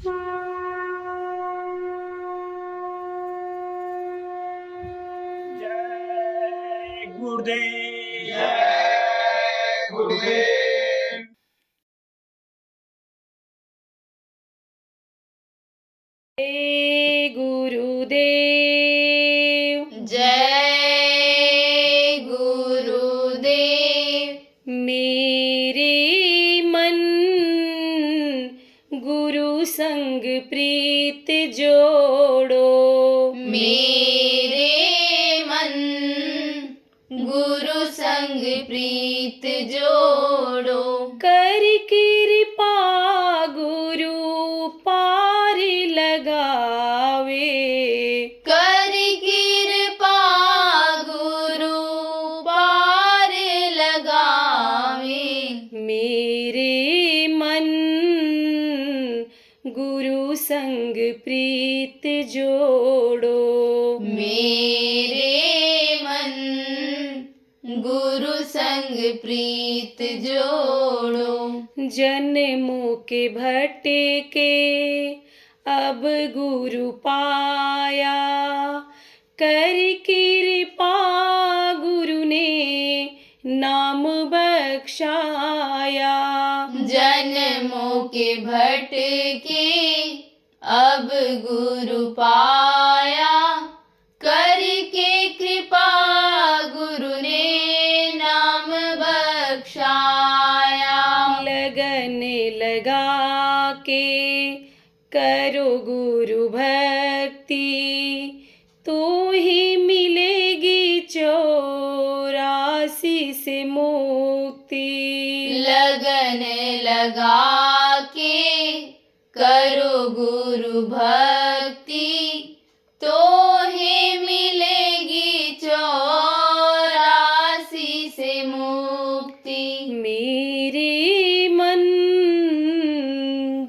जय गुरुदेव। जय गुरुदेव। जय गुरुदेव। जय गुरुदेव। मेरे मन गुरु संग प्रीत जोड़ो। मेरे मन गुरु संग प्रीत जोड़ो। कर कृपा गुरु पार लगावे। कर कृपा गुरु पार लगावे। मेरे मन गुरु संग प्रीत जोड़ो। मेरे मन गुरु संग प्रीत जोड़ो। जन्मों के भटके अब गुरु पाया। कर कृपा गुरु ने नाम बख्शाया। जन्मों के भटके अब गुरु पाया। करके कृपा गुरु ने नाम बख्शाया। लगन लगा के करो गुरु भक्ति। तो ही मिलेगी 84 से मुक्ति। लगन लगा के करो गुरु भक्ति। तो ही मिलेगी 84 से मुक्ति। मेरे मन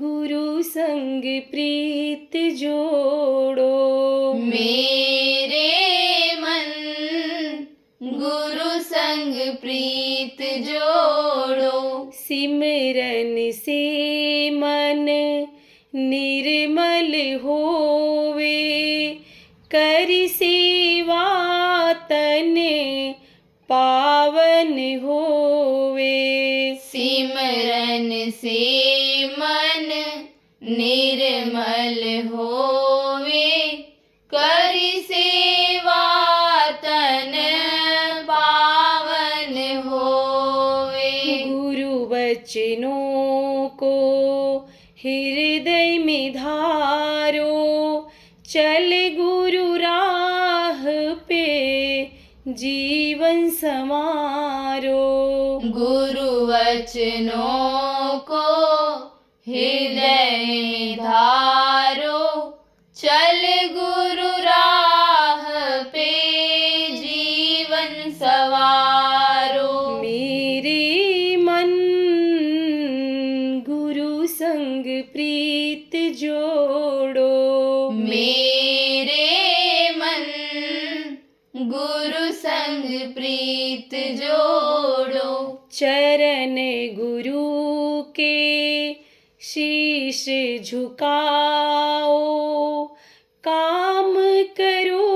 गुरु संग प्रीत जोड़ो। मेरे मन गुरु संग प्रीत जोड़ो। सिमरन से मन निर्मल होवे। कर सेवा तन पावन होवे। सिमरन से मन निर्मल होवे। कर सेवा तन पावन होवे। गुरु वचनों को हृदय में धारो। चल गुरु राह पे जीवन संवारो। गुरु वचनों को हृदय में धारो। चल गुरु राह पे जीवन सवारो। मेरे मन गुरु संग प्रीत जोड़ो। मेरे मन गुरु संग प्रीत जोड़ो। चरण गुरु के शीश झुकाओ। काम करो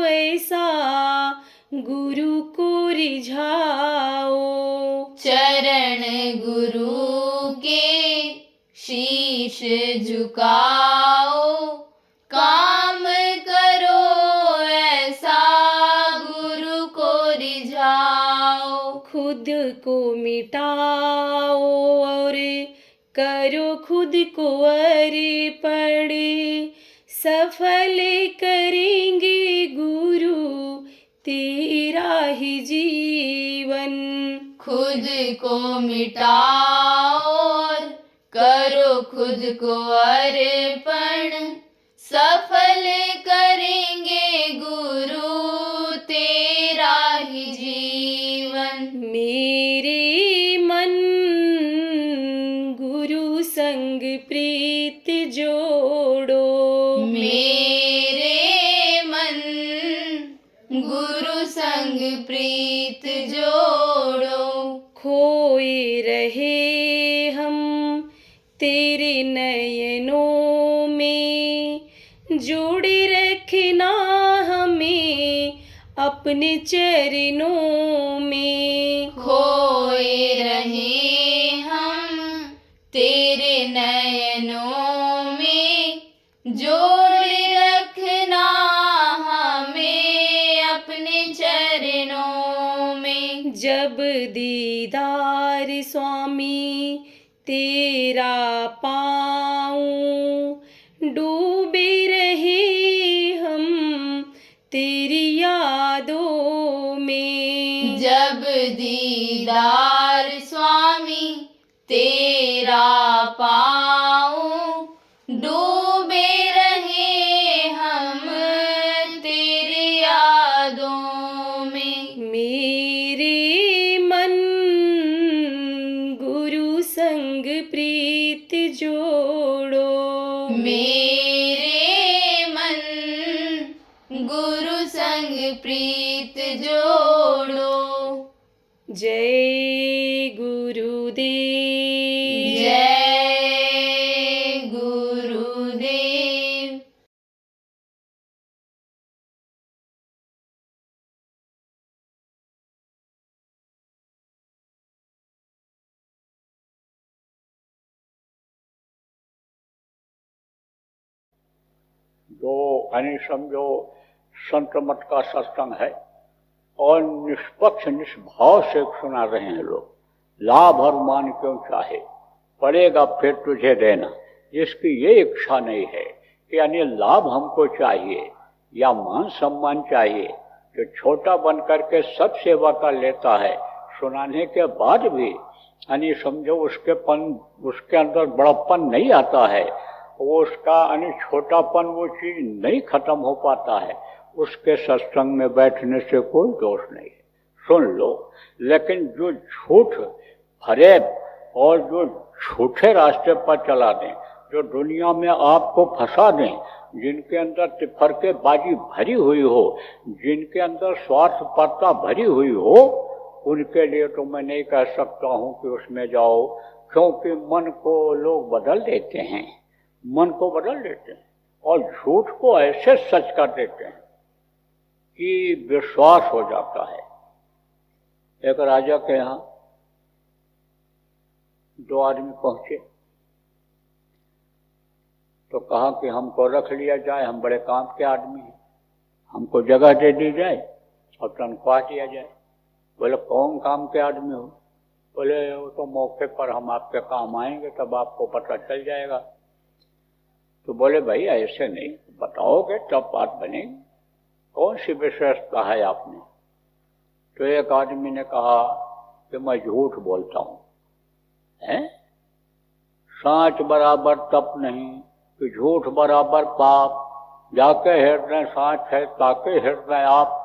ऐसा गुरु को रिझाओ। चरण गुरु के शीश झुकाओ। काम करो ऐसा गुरु को रिझाओ। खुद को मिटाओ और करो खुद को अर्पण। सफल करेंगे गुरु तेरा ही जीवन। खुद को मिटाओ और करो खुद को अर्पण। सफल करेंगे गुरु तेरा ही जीवन। मेरे मन गुरु संग प्रीत जोड़ो। मेरे मन गुरु संग प्रीत जोड़ो। खोए रहे हम तेरे नयनों में, जोड़े रखना हमें अपने चरणों में। खोए रहे हम तेरे नयनों में, जोड़ रखना हमें अपने चरणों में। जब दीदार स्वामी तेरा पाऊं, डूबे रहे हम तेरी यादों में। जब दीदार स्वामी तेरा पाऊं, डूबे रहे हम तेरी यादों में। मेरे मन गुरु संग प्रीत जोड़ो, मेरे मन गुरु संग प्रीत जोड़ो। जय गुरुदेव। जय गुरुदेव। जो यानी समझो संत मत का सत्संग है और निष्पक्ष निष्भाव से सुना रहे हैं लोग। लाभ और मान क्यों चाहे, पड़ेगा फिर तुझे देना। जिसकी ये इच्छा नहीं है कि यानी लाभ हमको चाहिए या मान सम्मान चाहिए, जो छोटा बन करके सब सेवा का लेता है, सुनाने के बाद भी यानी समझो उसके अंदर बड़प्पन नहीं आता है, वो उसका यानी छोटापन वो चीज नहीं खत्म हो पाता है, उसके सत्संग में बैठने से कोई दोष नहीं है, सुन लो। लेकिन जो झूठ फरेब और जो झूठे रास्ते पर चला दें, जो दुनिया में आपको फंसा दें, जिनके अंदर तिफरकेबाजी भरी हुई हो, जिनके अंदर स्वार्थपरता भरी हुई हो, उनके लिए तो मैं नहीं कह सकता हूं कि उसमें जाओ, क्योंकि मन को लोग बदल देते हैं, मन को बदल देते हैं और झूठ को ऐसे सच कर देते हैं कि विश्वास हो जाता है। एक राजा के यहाँ दो आदमी पहुंचे तो कहा कि हमको रख लिया जाए, हम बड़े काम के आदमी हैं, हमको जगह दे दी जाए और तनख्वाह दिया जाए। बोले कौन काम के आदमी हो? बोले वो तो मौके पर हम आपके काम आएंगे तब आपको पता चल जाएगा। तो बोले भाई ऐसे नहीं, बताओगे तब बात बनेगी, कौन सी विशेषता है आपने? तो एक आदमी ने कहा कि मैं झूठ बोलता हूं। है साँच बराबर तप नहीं कि झूठ बराबर पाप, जाके हृदय साँच है ताके हृदय आप।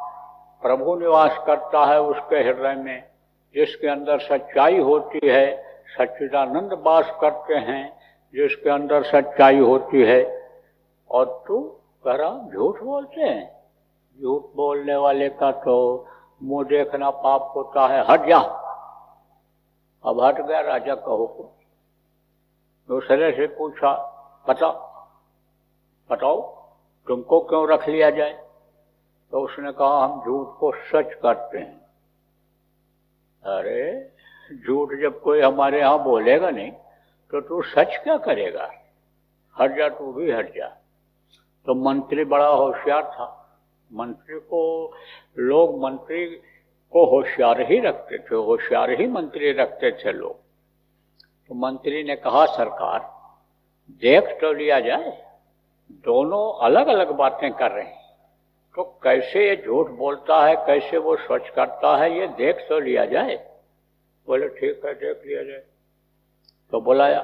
प्रभु निवास करता है उसके हृदय में, जिसके अंदर सच्चाई होती है। सच्चिदानंद वास करते हैं जिसके अंदर सच्चाई होती है। और तू कह रहा झूठ बोलते हैं? झूठ बोलने वाले का तो मुंह देखना पाप होता है, हट जा। अब हट गया राजा का हुक्म। दूसरे से पूछा बताओ तुमको क्यों रख लिया जाए? तो उसने कहा हम झूठ को सच करते हैं। अरे झूठ जब कोई हमारे यहाँ बोलेगा नहीं तो तू सच क्या करेगा? हट जा, तू भी हट जा। तो मंत्री बड़ा होशियार था। मंत्री को होशियार ही रखते थे, होशियार ही मंत्री रखते थे लोग। तो मंत्री ने कहा सरकार देख तो लिया जाए, दोनों अलग अलग बातें कर रहे हैं, तो कैसे ये झूठ बोलता है, कैसे वो सच करता है, ये देख तो लिया जाए। बोले ठीक है देख लिया जाए। तो बुलाया,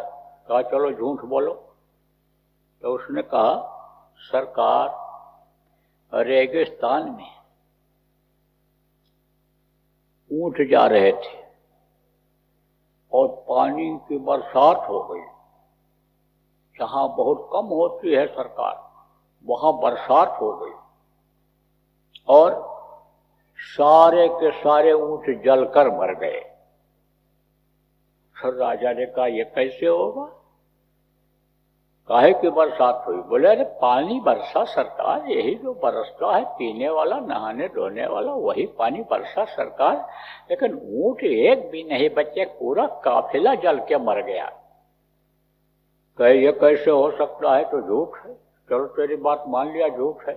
कहा चलो झूठ बोलो। तो उसने कहा सरकार रेगिस्तान में ऊंट जा रहे थे और पानी की बरसात हो गई। जहां बहुत कम होती है सरकार, वहां बरसात हो गई और सारे के सारे ऊंट जलकर मर गए। फिर राजा ने कहा ये कैसे होगा? काहे की बरसात हुई? बोले अरे पानी बरसा सरकार, यही जो बरसता है पीने वाला, नहाने धोने वाला, वही पानी बरसा सरकार। लेकिन ऊंट एक भी नहीं बचे, पूरा काफिला जल के मर गया। कहे ये कैसे हो सकता है? तो झूठ है। चलो तेरी बात मान लिया झूठ है।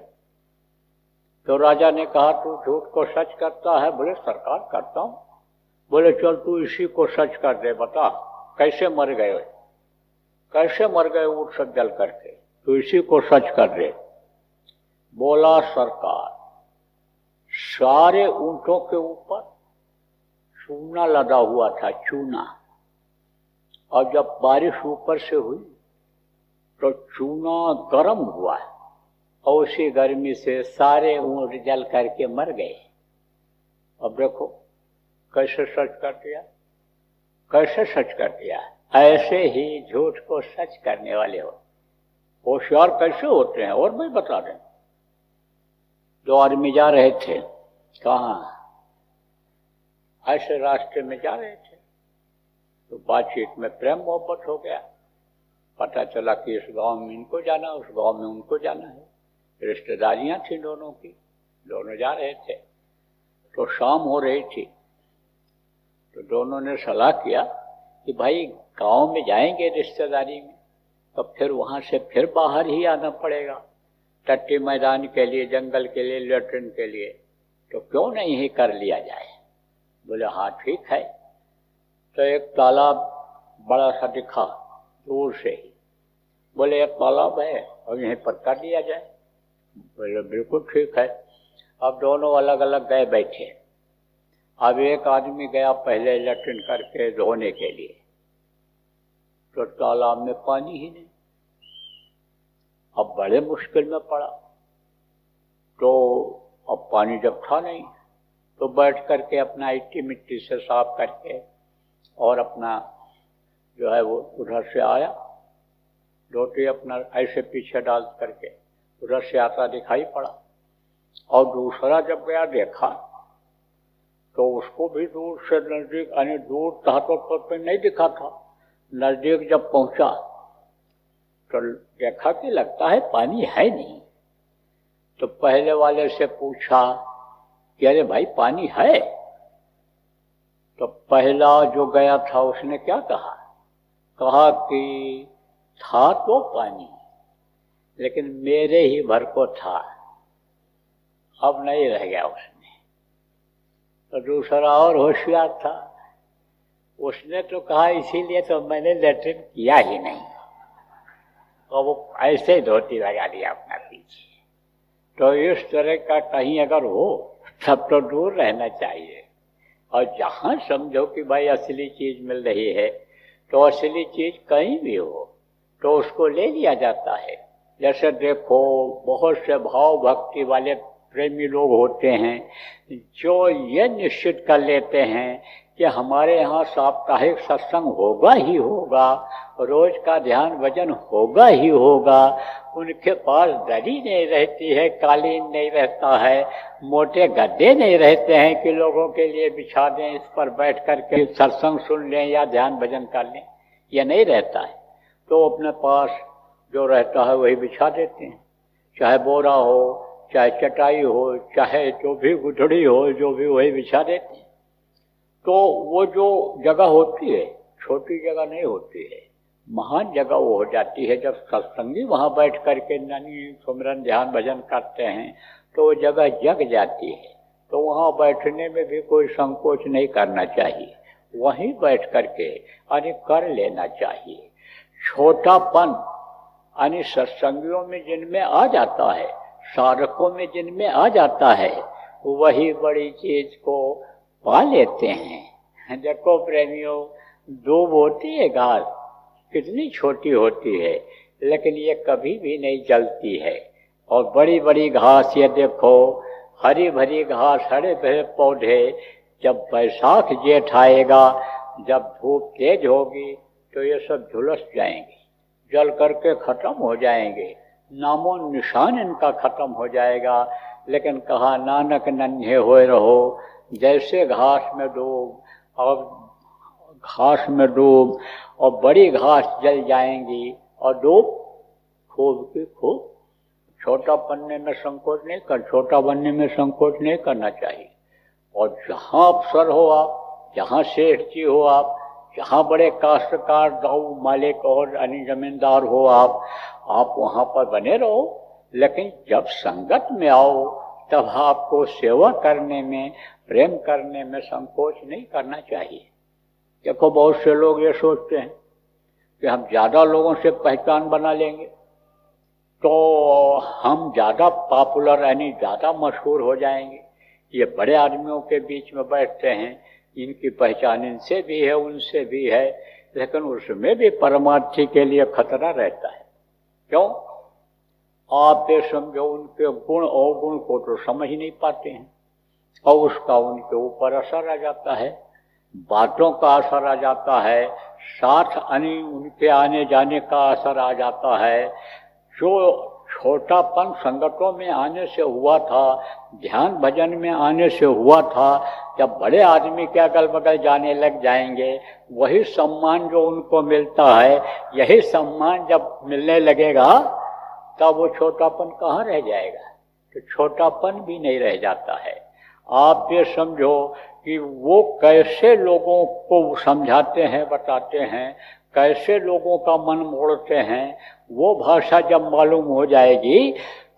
तो राजा ने कहा तू झूठ को सच करता है? बोले सरकार करता हूं। बोले चल तू इसी को सच कर दे, बता कैसे मर गए, कैसे मर गए ऊंट सब जल करके, तो इसी को सच कर दे। बोला सरकार, सारे ऊंटों के ऊपर चूना लदा हुआ था, चूना। और जब बारिश ऊपर से हुई तो चूना गर्म हुआ और उसी गर्मी से सारे ऊंट जल करके मर गए। अब देखो कैसे सच कर दिया, कैसे सच कर दिया। ऐसे ही झूठ को सच करने वाले हो होशियार कैसे होते हैं। और मैं बता दें, दो आदमी जा रहे थे, कहाँ, ऐसे रास्ते में जा रहे थे, तो बातचीत में प्रेम मोहब्बत हो गया। पता चला कि इस गांव में इनको जाना, उस गांव में उनको जाना है। रिश्तेदारियां थी दोनों की, दोनों जा रहे थे। तो शाम हो रही थी, तो दोनों ने सलाह किया कि भाई गांव में जाएंगे रिश्तेदारी में, तो फिर वहां से फिर बाहर ही आना पड़ेगा, टट्टी मैदान के लिए, जंगल के लिए, लेटरिन के लिए, तो क्यों नहीं ही कर लिया जाए। बोले हाँ ठीक है। तो एक तालाब बड़ा सा दिखा दूर से ही, बोले एक तालाब है और यहीं पर कर लिया जाए। बोले बिल्कुल ठीक है। अब दोनों अलग अलग गए बैठे। अब एक आदमी गया पहले लेटरिन करके धोने के लिए, तो तालाब में पानी ही नहीं। अब बड़े मुश्किल में पड़ा। तो अब पानी जब था नहीं, तो बैठ करके अपना इट्टी मिट्टी से साफ करके और अपना जो है वो उधर से आया, धोती अपना ऐसे पीछे डाल करके उधर से आता दिखाई पड़ा। और दूसरा जब गया देखा तो उसको भी दूर से नजदीक, यानी दूर था तो नहीं दिखा था। नजदीक जब पहुंचा तो देखा कि लगता है पानी है नहीं। तो पहले वाले से पूछा कि अरे भाई पानी है? तो पहला जो गया था उसने क्या कहा? कहा कि था तो पानी, लेकिन मेरे ही भर को था, अब नहीं रह गया उसमें। तो दूसरा और होशियार था, उसने तो कहा इसीलिए तो मैंने लेटरिन किया ही नहीं, और वो ऐसे ही धोती लगा दिया अपना पीछे। तो इस तरह का कहीं अगर हो तब तो दूर रहना चाहिए। और जहाँ समझो कि भाई असली चीज मिल रही है, तो असली चीज कहीं भी हो तो उसको ले लिया जाता है। जैसे देखो बहुत से भाव भक्ति वाले प्रेमी लोग होते हैं जो ये निश्चित कर लेते हैं कि हमारे यहाँ साप्ताहिक सत्संग होगा ही होगा, रोज का ध्यान भजन होगा ही होगा। उनके पास दरी नहीं रहती है, कालीन नहीं रहता है, मोटे गद्दे नहीं रहते हैं कि लोगों के लिए बिछा दें, इस पर बैठ करके सत्संग सुन लें या ध्यान भजन कर लें, यह नहीं रहता है। तो अपने पास जो रहता है वही बिछा देते हैं, चाहे बोरा हो, चाहे चटाई हो, चाहे जो भी गुठड़ी हो, जो भी वही बिछा देते हैं। तो वो जो जगह होती है छोटी जगह नहीं होती है, महान जगह वो हो जाती है। जब सत्संगी वहाँ बैठ करके नानी सुमिरन ध्यान भजन करते हैं तो वो जगह जग जाती है। तो वहाँ बैठने में भी कोई संकोच नहीं करना चाहिए, वहीं बैठ करके यानी कर लेना चाहिए। छोटापन यानी सत्संगियों में जिनमें आ जाता है, साधकों में जिनमें आ जाता है, वही बड़ी चीज को पा लेते हैं। देखो प्रेमियों, दूब होती है घास, कितनी छोटी होती है, लेकिन ये कभी भी नहीं जलती है। और बड़ी बड़ी घास, ये देखो हरी भरी घास, हरे भरे पौधे, जब बैसाख जेठ आएगा, जब धूप तेज होगी तो ये सब झुलस जाएंगे, जल करके खत्म हो जाएंगे, नामो निशान इनका खत्म हो जाएगा। लेकिन कहा नानक नन्हे होए रहो, जैसे घास में डूब, और घास में डूब और बड़ी घास जल जाएंगी और डूब खूब की खूब। छोटा बनने में संकोच नहीं कर, छोटा बनने में संकोच नहीं करना चाहिए। और जहाँ अफसर हो आप, जहाँ सेठ जी हो आप, जहाँ बड़े काश्तकार दाऊ मालिक और अन्य जमींदार हो आप वहाँ पर बने रहो। लेकिन जब संगत में आओ तब आपको सेवा करने में, प्रेम करने में संकोच नहीं करना चाहिए। देखो बहुत से लोग ये सोचते हैं कि हम ज़्यादा लोगों से पहचान बना लेंगे तो हम ज़्यादा पॉपुलर यानी ज़्यादा मशहूर हो जाएंगे। ये बड़े आदमियों के बीच में बैठते हैं, इनकी पहचान इनसे भी है उनसे भी है, लेकिन उसमें भी परमार्थी के लिए खतरा रहता है। क्यों? आप ये समझो उनके गुण अवगुण को तो समझ नहीं पाते हैं और उसका उनके ऊपर असर आ जाता है, बातों का असर आ जाता है, साथ उनके आने जाने का असर आ जाता है। जो छोटापन संगतों में आने से हुआ था, ध्यान भजन में आने से हुआ था, जब बड़े आदमी के अगल बगल जाने लग जाएंगे, वही सम्मान जो उनको मिलता है, यही सम्मान जब मिलने लगेगा तब वो छोटापन कहाँ रह जाएगा? तो छोटापन भी नहीं रह जाता है। आप ये समझो कि वो कैसे लोगों को समझाते हैं, बताते हैं, कैसे लोगों का मन मोड़ते हैं। वो भाषा जब मालूम हो जाएगी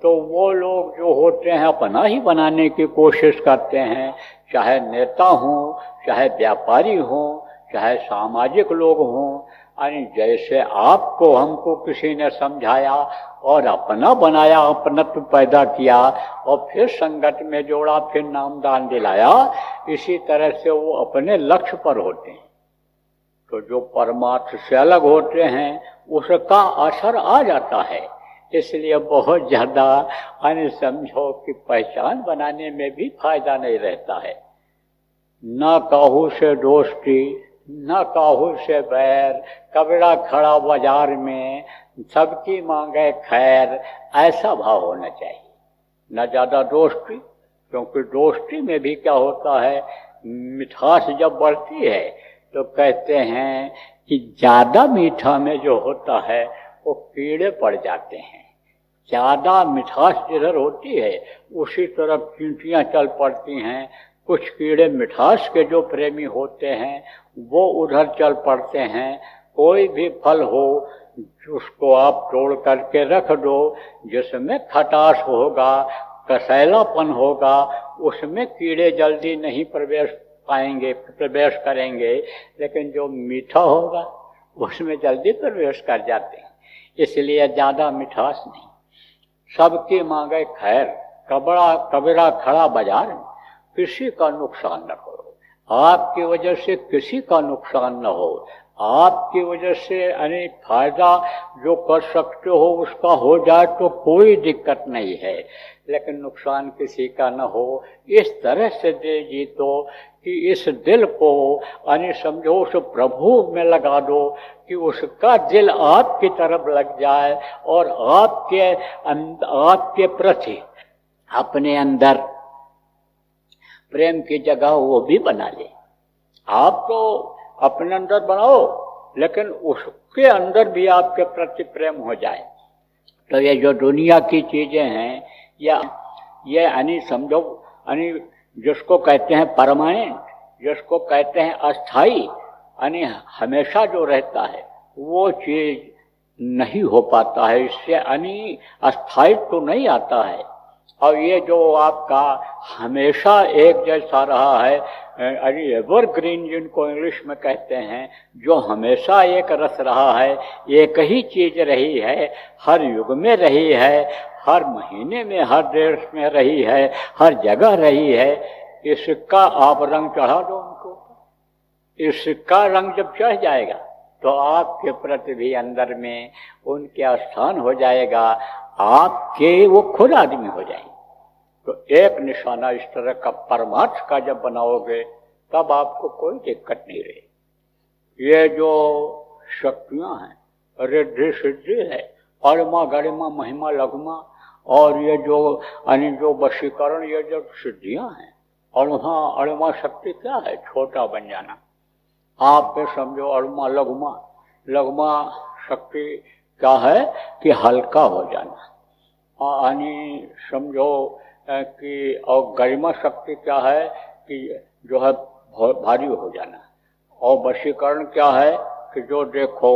तो वो लोग जो होते हैं अपना ही बनाने की कोशिश करते हैं, चाहे नेता हों, चाहे व्यापारी हों, चाहे सामाजिक लोग हों। यानी जैसे आपको हमको किसी ने समझाया और अपना बनाया, अपनत्व पैदा किया और फिर संगत में जोड़ा, फिर नामदान दिलाया, इसी तरह से वो अपने लक्ष्य पर होते हैं। तो जो परमार्थ से अलग होते हैं उसका असर आ जाता है। इसलिए बहुत ज़्यादा यानी समझो कि पहचान बनाने में भी फायदा नहीं रहता है। न काहू से दोस्ती, न काहू से बैर, कबड़ा खड़ा बाजार में, सबकी मांगे खैर, ऐसा भाव होना चाहिए। न ज़्यादा दोस्ती, क्योंकि दोस्ती में भी क्या होता है, मिठास जब बढ़ती है तो कहते हैं कि ज़्यादा मीठा में जो होता है वो कीड़े पड़ जाते हैं। ज़्यादा मिठास जिधर होती है उसी तरफ चींटियाँ चल पड़ती हैं। कुछ कीड़े मिठास के जो प्रेमी होते हैं वो उधर चल पड़ते हैं। कोई भी फल हो उसको आप तोड़ करके रख दो, जिसमें खटास होगा, कसैलापन होगा, उसमें कीड़े जल्दी नहीं प्रवेश करेंगे, लेकिन जो मीठा होगा उसमें जल्दी प्रवेश कर जाते हैं। इसलिए ज़्यादा मिठास नहीं। सबकी मांगे खैर, कबड़ा खड़ा बाजार में, किसी का नुकसान न करो। आपकी वजह से किसी का नुकसान न हो। आपकी वजह से अनेक फायदा जो कर सकते हो उसका हो जाए तो कोई दिक्कत नहीं है, लेकिन नुकसान किसी का न हो। इस तरह से दे जीतो कि इस दिल को यानी समझो उस प्रभु में लगा दो कि उसका दिल आपकी तरफ लग जाए और आपके प्रति अपने अंदर प्रेम की जगह वो भी बना ले। आप तो अपने अंदर बनाओ, लेकिन उसके अंदर भी आपके प्रति प्रेम हो जाए। तो ये जो दुनिया की चीज़ें हैं या ये यानी समझो यानी जिसको कहते हैं परमानेंट, जिसको कहते हैं अस्थाई, यानी हमेशा जो रहता है, वो चीज़ नहीं हो पाता है। इससे यानी अस्थायित्व तो नहीं आता है। और ये जो आपका हमेशा एक जैसा रहा है, अरे एवरग्रीन जिनको इंग्लिश में कहते हैं, जो हमेशा एक रस रहा है, एक ही चीज़ रही है, हर युग में रही है, हर महीने में, हर देश में रही है, हर जगह रही है, इसका आप रंग चढ़ा दो उनको। इसका रंग जब चढ़ जाएगा तो आपके प्रति भी अंदर में उनके स्थान हो जाएगा, आपके वो खुद आदमी हो जाएंगे। तो एक निशाना इस तरह का परमार्थ का जब बनाओगे तब आपको कोई दिक्कत नहीं रहेगी। ये जो शक्तियाँ हैं, रिद्धि सिद्धि है, अणिमा गरिमा महिमा लघुमा, और ये जो वशीकरण, ये जो सिद्धियाँ हैं, अणिमा शक्ति क्या है? छोटा बन जाना। आप ये समझो अणिमा लघुमा, लघुमा शक्ति क्या है कि हल्का हो जाना, यानी समझो कि, और गरिमा शक्ति क्या है कि जो है भारी हो जाना। और वशीकरण क्या है कि जो देखो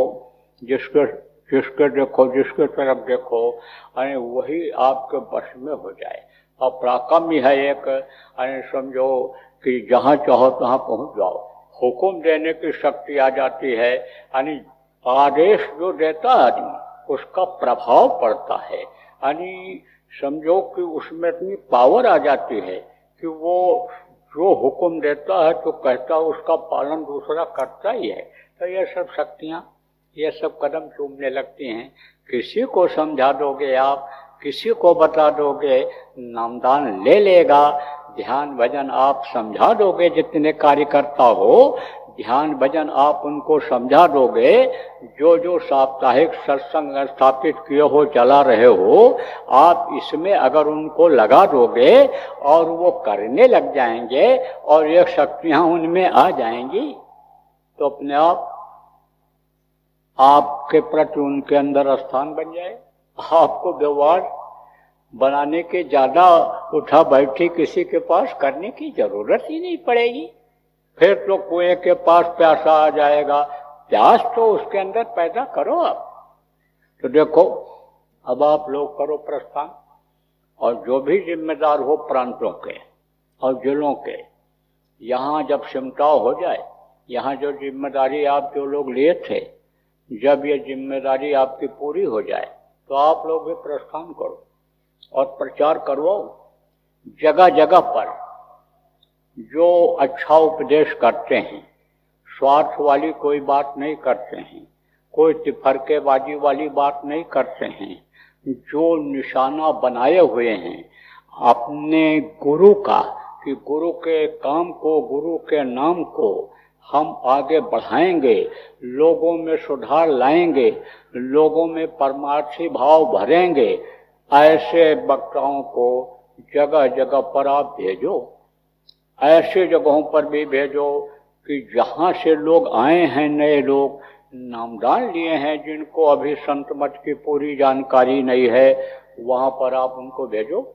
जिसके देखो, जिसके तरफ देखो, यानी वही आपके वश में हो जाए। और पराक्रमी है एक, यानी समझो कि जहाँ चाहो तहाँ पहुँच जाओ। हुक्म देने की शक्ति आ जाती है, यानी आदेश जो देता है आदमी उसका प्रभाव पड़ता है, यानी समझो कि उसमें इतनी पावर आ जाती है कि वो जो हुक्म देता है तो कहता है उसका पालन दूसरा करता ही है। तो ये सब शक्तियाँ, ये सब कदम चूमने लगती हैं। किसी को समझा दोगे आप, किसी को बता दोगे, नामदान ले लेगा। ध्यान भजन आप समझा दोगे, जितने कार्यकर्ता हो ध्यान भजन आप उनको समझा दोगे, जो जो साप्ताहिक सत्संग स्थापित किए हो, चला रहे हो, आप इसमें अगर उनको लगा दोगे और वो करने लग जाएंगे और ये शक्तियाँ उनमें आ जाएंगी, तो अपने आप आपके प्रति उनके अंदर स्थान बन जाए। आपको व्यवहार बनाने के ज़्यादा उठा बैठी किसी के पास करने की जरूरत ही नहीं पड़ेगी। फिर तो कुएं के पास प्यासा आ जाएगा, प्यास तो उसके अंदर पैदा करो आप। तो देखो अब आप लोग करो प्रस्थान, और जो भी जिम्मेदार हो प्रांतों के और जिलों के, यहाँ जब सिमटाव हो जाए, यहाँ जो जिम्मेदारी आप जो लोग लिए थे, जब ये जिम्मेदारी आपकी पूरी हो जाए तो आप लोग भी प्रस्थान करो और प्रचार करवाओ जगह जगह पर। जो अच्छा उपदेश करते हैं, स्वार्थ वाली कोई बात नहीं करते हैं, कोई तिफरकेबाजी वाली बात नहीं करते हैं, जो निशाना बनाए हुए हैं अपने गुरु का, कि गुरु के काम को, गुरु के नाम को हम आगे बढ़ाएंगे, लोगों में सुधार लाएंगे, लोगों में परमार्थी भाव भरेंगे, ऐसे वक्ताओं को जगह जगह पर आप भेजो। ऐसे जगहों पर भी भेजो कि जहाँ से लोग आए हैं, नए लोग नामदान लिए हैं, जिनको अभी संत मत की पूरी जानकारी नहीं है, वहाँ पर आप उनको भेजो।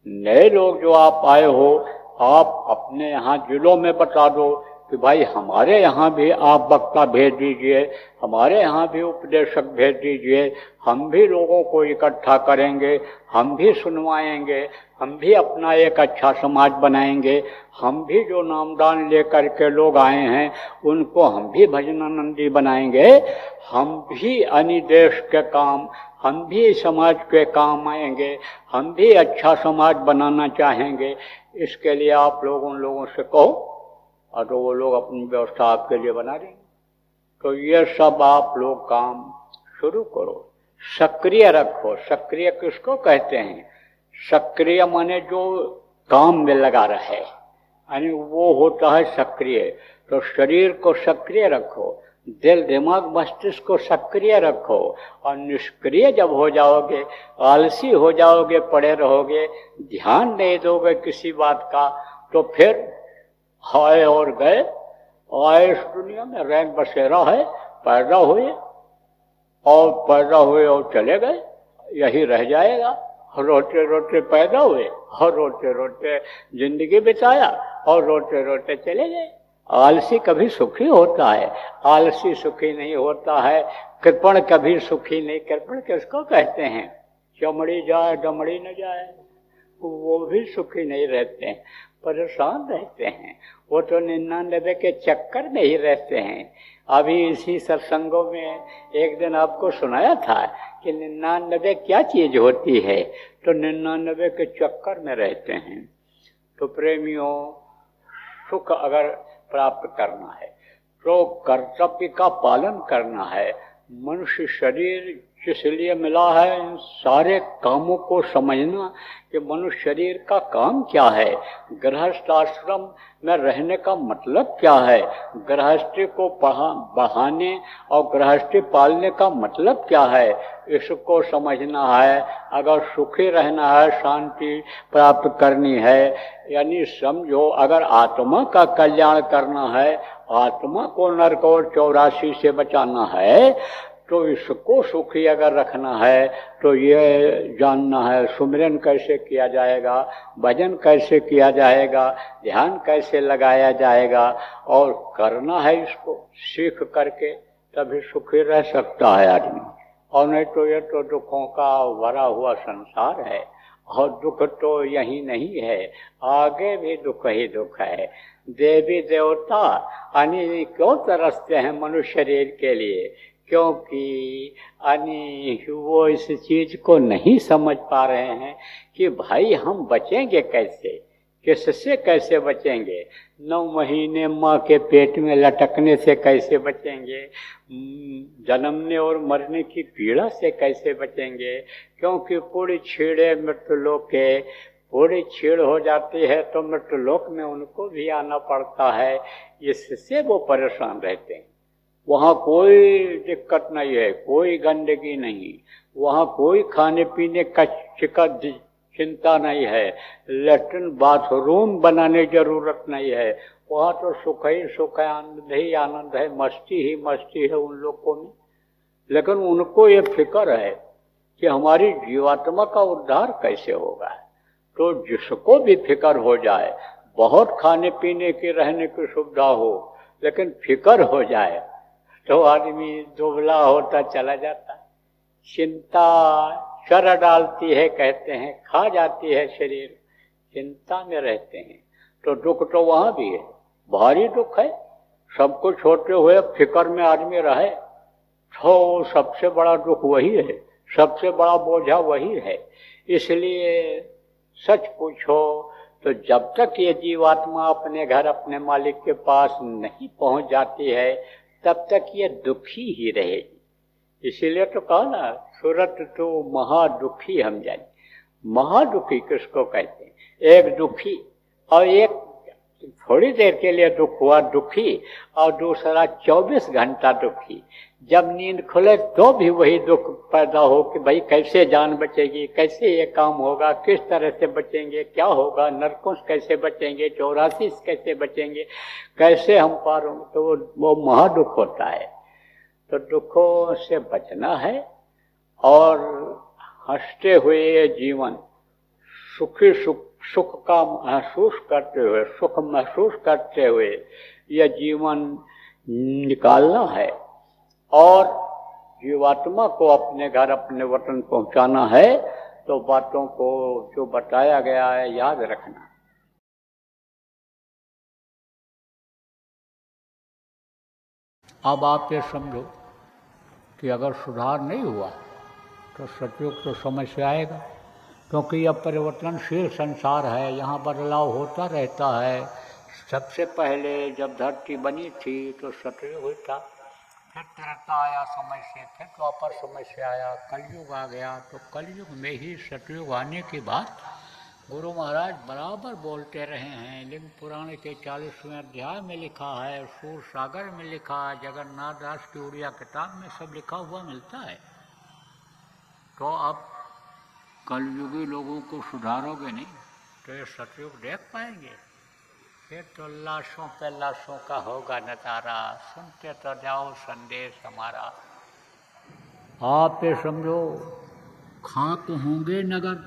नए लोग जो आप आए हो, आप अपने यहाँ जिलों में बता दो कि भाई हमारे यहाँ भी आप वक्ता भेज दीजिए, हमारे यहाँ भी उपदेशक भेज दीजिए, हम भी लोगों को इकट्ठा करेंगे, हम भी सुनवाएंगे, हम भी अपना एक अच्छा समाज बनाएंगे, हम भी जो नामदान लेकर के लोग आए हैं उनको हम भी भजनानंदी बनाएंगे, हम भी अन्य देश के काम, हम भी समाज के काम आएंगे, हम भी अच्छा समाज बनाना चाहेंगे। इसके लिए आप लोग उन लोगों से कहो और तो वो लोग अपनी व्यवस्था आपके लिए बना देंगे। तो ये सब आप लोग काम शुरू करो, सक्रिय रखो। सक्रिय किसको कहते हैं? सक्रिय माने जो काम में लगा रहे, यानी वो होता है सक्रिय। तो शरीर को सक्रिय रखो, दिल दिमाग मस्तिष्क को सक्रिय रखो, और निष्क्रिय जब हो जाओगे, आलसी हो जाओगे, पड़े रहोगे, ध्यान नहीं दोगे किसी बात का, तो फिर आए और गए। आए इस दुनिया में रैन बसेरा है, पैदा हुए और चले गए, यही रह जाएगा। रोते रोते पैदा हुए और रोते रोते जिंदगी बिताया और रोते रोते चले गए। आलसी कभी सुखी होता है? आलसी सुखी नहीं होता है। कृपण कभी सुखी नहीं। कृपण किसको कहते हैं? चमड़ी जाए दमड़ी न जाए, वो भी सुखी नहीं रहते हैं, परेशान रहते हैं। वो तो 99 के चक्कर में ही रहते हैं। अभी इसी सत्संगों में एक दिन आपको सुनाया था कि 99 क्या चीज होती है, तो 99 के चक्कर में रहते हैं। तो प्रेमियों, सुख अगर प्राप्त करना है तो कर्तव्य का पालन करना है। मनुष्य शरीर जिस लिए मिला है, इन सारे कामों को समझना कि मनुष्य शरीर का काम क्या है, गृहस्थ आश्रम में रहने का मतलब क्या है, गृहस्थी को बढ़ाने और गृहस्थी पालने का मतलब क्या है, इसको समझना है। अगर सुखी रहना है, शांति प्राप्त करनी है, यानी समझो अगर आत्मा का कल्याण करना है, आत्मा को नरक और 84 से बचाना है, तो इसको सुखी अगर रखना है तो ये जानना है सुमिरन कैसे किया जाएगा, भजन कैसे किया जाएगा, ध्यान कैसे लगाया जाएगा, और करना है इसको सीख करके, तभी सुखी रह सकता है आदमी। और नहीं तो ये तो दुखों का भरा हुआ संसार है, और दुख तो यही नहीं है, आगे भी दुख ही दुख है। देवी देवता यानी क्यों तरसते हैं मनुष्य शरीर के लिए, क्योंकि यानी वो इस चीज को नहीं समझ पा रहे हैं कि भाई हम बचेंगे कैसे, किससे कैसे बचेंगे, 9 महीने माँ के पेट में लटकने से कैसे बचेंगे, जन्मने और मरने की पीड़ा से कैसे बचेंगे, क्योंकि पूरी छीड़े मृत्युलोक के पूरी छीड़ हो जाती है तो मृत्युलोक में उनको भी आना पड़ता है, इससे वो परेशान रहते हैं। वहाँ कोई दिक्कत नहीं है, कोई गंदगी नहीं, वहाँ कोई खाने पीने का चिंता नहीं है, लेट्रिन बाथरूम बनाने जरूरत नहीं है, वहाँ तो सुख ही सुख है, आनंद ही आनंद है, मस्ती ही मस्ती है उन लोगों में। लेकिन उनको ये फिक्र है कि हमारी जीवात्मा का उद्धार कैसे होगा। तो जिसको भी फिक्र हो जाए, बहुत खाने पीने की रहने की सुविधा हो, लेकिन फिक्र हो जाए तो आदमी दुबला होता चला जाता है। चिंता चर डालती है कहते हैं, खा जाती है शरीर, चिंता में रहते हैं। तो दुख तो वहाँ भी है, भारी दुख है। सब कुछ होते हुए फिक्र में आदमी रहे तो सबसे बड़ा दुख वही है, सबसे बड़ा बोझा वही है। इसलिए सच पूछो तो जब तक ये जीवात्मा अपने घर अपने मालिक के पास नहीं पहुंच जाती है तब तक ये दुखी ही रहेगी। इसीलिए तो कहा ना, सूरत तो महादुखी हम जाने। महादुखी किसको कहते हैं? एक दुखी और एक थोड़ी देर के लिए दुख हुआ दुखी, और दूसरा 24 घंटा दुखी। जब नींद खुले तो भी वही दुख पैदा हो कि भाई कैसे जान बचेगी, कैसे ये काम होगा, किस तरह से बचेंगे, क्या होगा, नरकों से कैसे बचेंगे, 84 से कैसे बचेंगे, कैसे हम पार होंगे। तो वो महादुख होता है। तो दुखों से बचना है और हंसते हुए ये जीवन सुखी सुख का महसूस करते हुए, सुख महसूस करते हुए यह जीवन निकालना है और जीवात्मा को अपने घर अपने वतन पहुंचाना है। तो बातों को जो बताया गया है याद रखना। अब आप ये समझो कि अगर सुधार नहीं हुआ तो सतयुग तो समस्या आएगा, क्योंकि यह परिवर्तनशील संसार है, यहाँ बदलाव होता रहता है। सबसे पहले जब धरती बनी थी तो सतयुग था, फिर त्रेता आया समय से, फिर द्वापर समय से आया, कलयुग आ गया। तो कलयुग में ही सतयुग आने के बाद गुरु महाराज बराबर बोलते रहे हैं। लिंग पुराण के 40वें अध्याय में लिखा है, सूर सागर में लिखा है, जगन्नाथ दास की उड़िया किताब में सब लिखा हुआ मिलता है। तो अब कलयुगी लोगों को सुधारोगे नहीं तो ये सतयुग देख पाएंगे? फिर तो लाशों पे लाशों का होगा नजारा। सुनते तो जाओ संदेश हमारा। आप ये समझो, खाक होंगे नगर,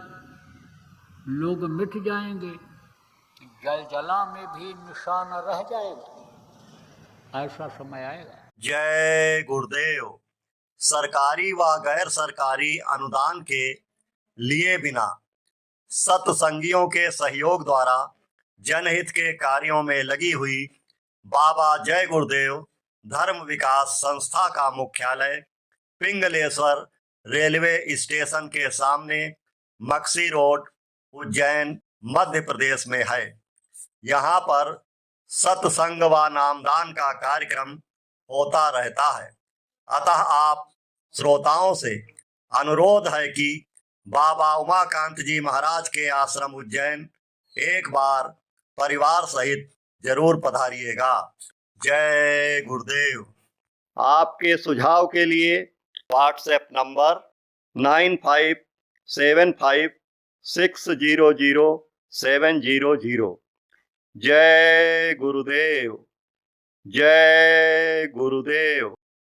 लोग मिट जाएंगे, जल जला में भी निशान रह जाएगा। ऐसा समय आएगा। जय गुरुदेव। सरकारी व गैर सरकारी अनुदान के लिए बिना सत्संगियों के सहयोग द्वारा जनहित के कार्यों में लगी हुई बाबा जय गुरुदेव धर्म विकास संस्था का मुख्यालय पिंगलेश्वर रेलवे स्टेशन के सामने मक्सी रोड, उज्जैन, मध्य प्रदेश में है। यहाँ पर सत्संग व नामदान का कार्यक्रम होता रहता है। अतः आप श्रोताओं से अनुरोध है कि बाबा उमाकांत जी महाराज के आश्रम उज्जैन एक बार परिवार सहित जरूर पधारिएगा। जय गुरुदेव। आपके सुझाव के लिए व्हाट्सएप नंबर 9575600700। जय गुरुदेव। जय गुरुदेव।